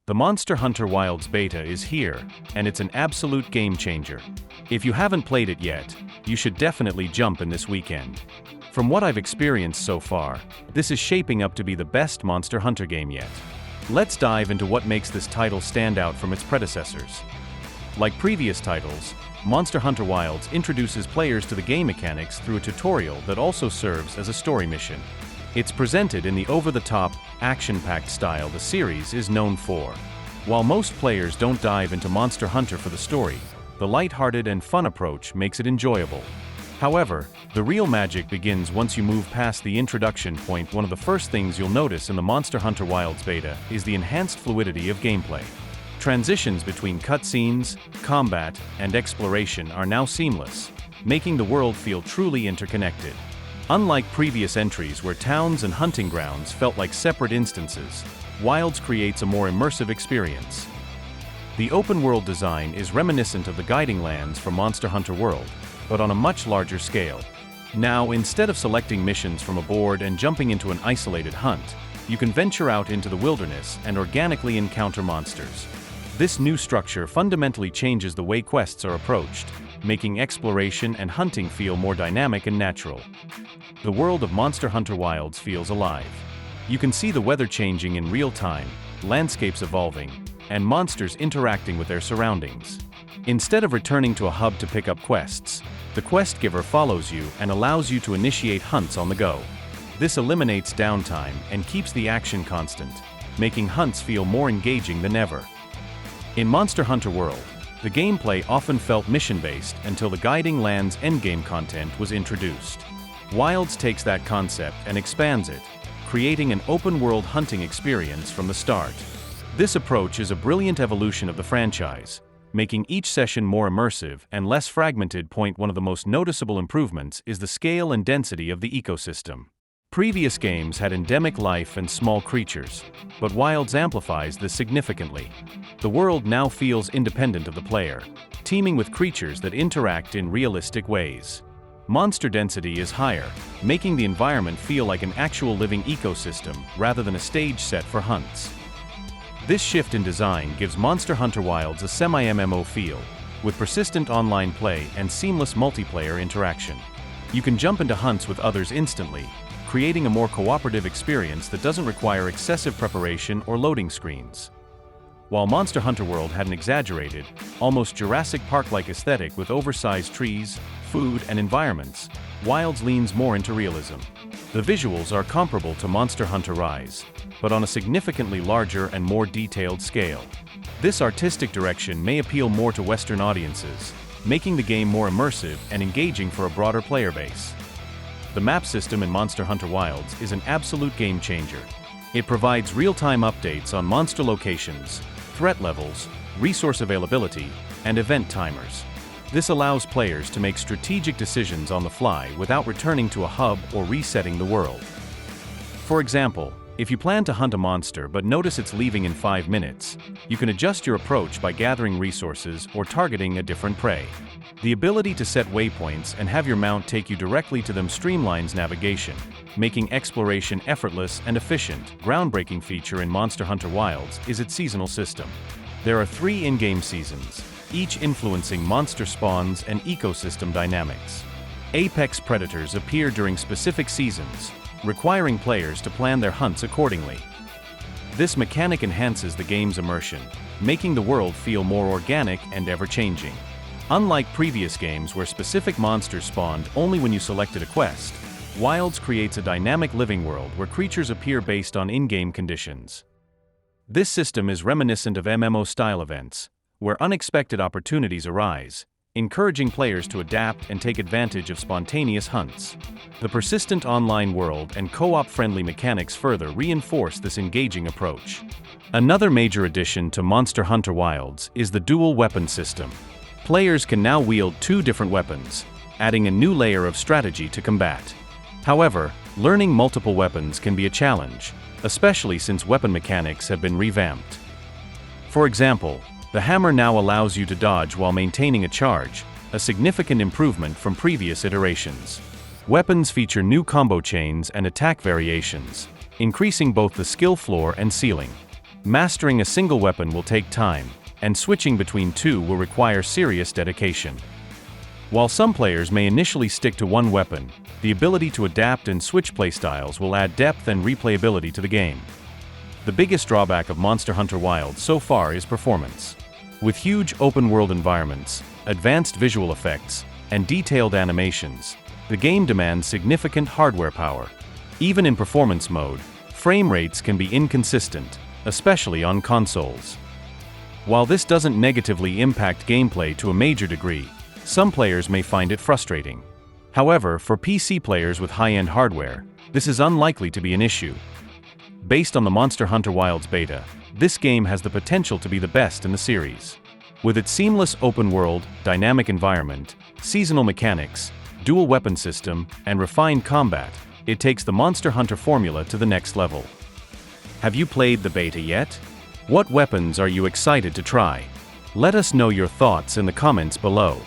The Monster Hunter Wilds beta is here, and it's an absolute game changer. If you haven't played it yet, you should definitely jump in this weekend. From what I've experienced so far, this is shaping up to be the best Monster Hunter game yet. Let's dive into what makes this title stand out from its predecessors. Like previous titles, Monster Hunter Wilds introduces players to the game mechanics through a tutorial that also serves as a story mission. It's presented in the over-the-top, action-packed style the series is known for. While most players don't dive into Monster Hunter for the story, the lighthearted and fun approach makes it enjoyable. However, the real magic begins once you move past the introduction point. One of the first things you'll notice in the Monster Hunter Wilds beta is the enhanced fluidity of gameplay. Transitions between cutscenes, combat, and exploration are now seamless, making the world feel truly interconnected. Unlike previous entries where towns and hunting grounds felt like separate instances, Wilds creates a more immersive experience. The open-world design is reminiscent of the guiding lands from Monster Hunter World, but on a much larger scale. Now, instead of selecting missions from a board and jumping into an isolated hunt, you can venture out into the wilderness and organically encounter monsters. This new structure fundamentally changes the way quests are approached, making exploration and hunting feel more dynamic and natural. The world of Monster Hunter Wilds feels alive. You can see the weather changing in real time, landscapes evolving, and monsters interacting with their surroundings. Instead of returning to a hub to pick up quests, the quest giver follows you and allows you to initiate hunts on the go. This eliminates downtime and keeps the action constant, making hunts feel more engaging than ever. In Monster Hunter World, the gameplay often felt mission-based until the Guiding Lands endgame content was introduced. Wilds takes that concept and expands it, creating an open-world hunting experience from the start. This approach is a brilliant evolution of the franchise, making each session more immersive and less fragmented. One of the most noticeable improvements is the scale and density of the ecosystem. Previous games had endemic life and small creatures, but Wilds amplifies this significantly. The world now feels independent of the player, teeming with creatures that interact in realistic ways. Monster density is higher, making the environment feel like an actual living ecosystem rather than a stage set for hunts. This shift in design gives Monster Hunter Wilds a semi-MMO feel, with persistent online play and seamless multiplayer interaction. You can jump into hunts with others instantly, creating a more cooperative experience that doesn't require excessive preparation or loading screens. While Monster Hunter World had an exaggerated, almost Jurassic Park-like aesthetic with oversized trees, food, and environments, Wilds leans more into realism. The visuals are comparable to Monster Hunter Rise, but on a significantly larger and more detailed scale. This artistic direction may appeal more to Western audiences, making the game more immersive and engaging for a broader player base. The map system in Monster Hunter Wilds is an absolute game changer. It provides real-time updates on monster locations, threat levels, resource availability, and event timers. This allows players to make strategic decisions on the fly without returning to a hub or resetting the world. For example, if you plan to hunt a monster but notice it's leaving in 5 minutes, you can adjust your approach by gathering resources or targeting a different prey. The ability to set waypoints and have your mount take you directly to them streamlines navigation, making exploration effortless and efficient. Groundbreaking feature in Monster Hunter Wilds is its seasonal system. There are 3 in-game seasons, each influencing monster spawns and ecosystem dynamics. Apex predators appear during specific seasons, requiring players to plan their hunts accordingly. This mechanic enhances the game's immersion, making the world feel more organic and ever-changing. Unlike previous games where specific monsters spawned only when you selected a quest, Wilds creates a dynamic living world where creatures appear based on in-game conditions. This system is reminiscent of MMO-style events, where unexpected opportunities arise, encouraging players to adapt and take advantage of spontaneous hunts. The persistent online world and co-op-friendly mechanics further reinforce this engaging approach. Another major addition to Monster Hunter Wilds is the dual weapon system. Players can now wield 2 different weapons, adding a new layer of strategy to combat. However, learning multiple weapons can be a challenge, especially since weapon mechanics have been revamped. For example, the hammer now allows you to dodge while maintaining a charge, a significant improvement from previous iterations. Weapons feature new combo chains and attack variations, increasing both the skill floor and ceiling. Mastering a single weapon will take time, and switching between two will require serious dedication. While some players may initially stick to one weapon, the ability to adapt and switch playstyles will add depth and replayability to the game. The biggest drawback of Monster Hunter Wilds so far is performance. With huge open-world environments, advanced visual effects, and detailed animations, the game demands significant hardware power. Even in performance mode, frame rates can be inconsistent, especially on consoles. While this doesn't negatively impact gameplay to a major degree, some players may find it frustrating. However, for PC players with high-end hardware, this is unlikely to be an issue. Based on the Monster Hunter Wilds beta, this game has the potential to be the best in the series. With its seamless open-world, dynamic environment, seasonal mechanics, dual weapon system, and refined combat, it takes the Monster Hunter formula to the next level. Have you played the beta yet? What weapons are you excited to try? Let us know your thoughts in the comments below.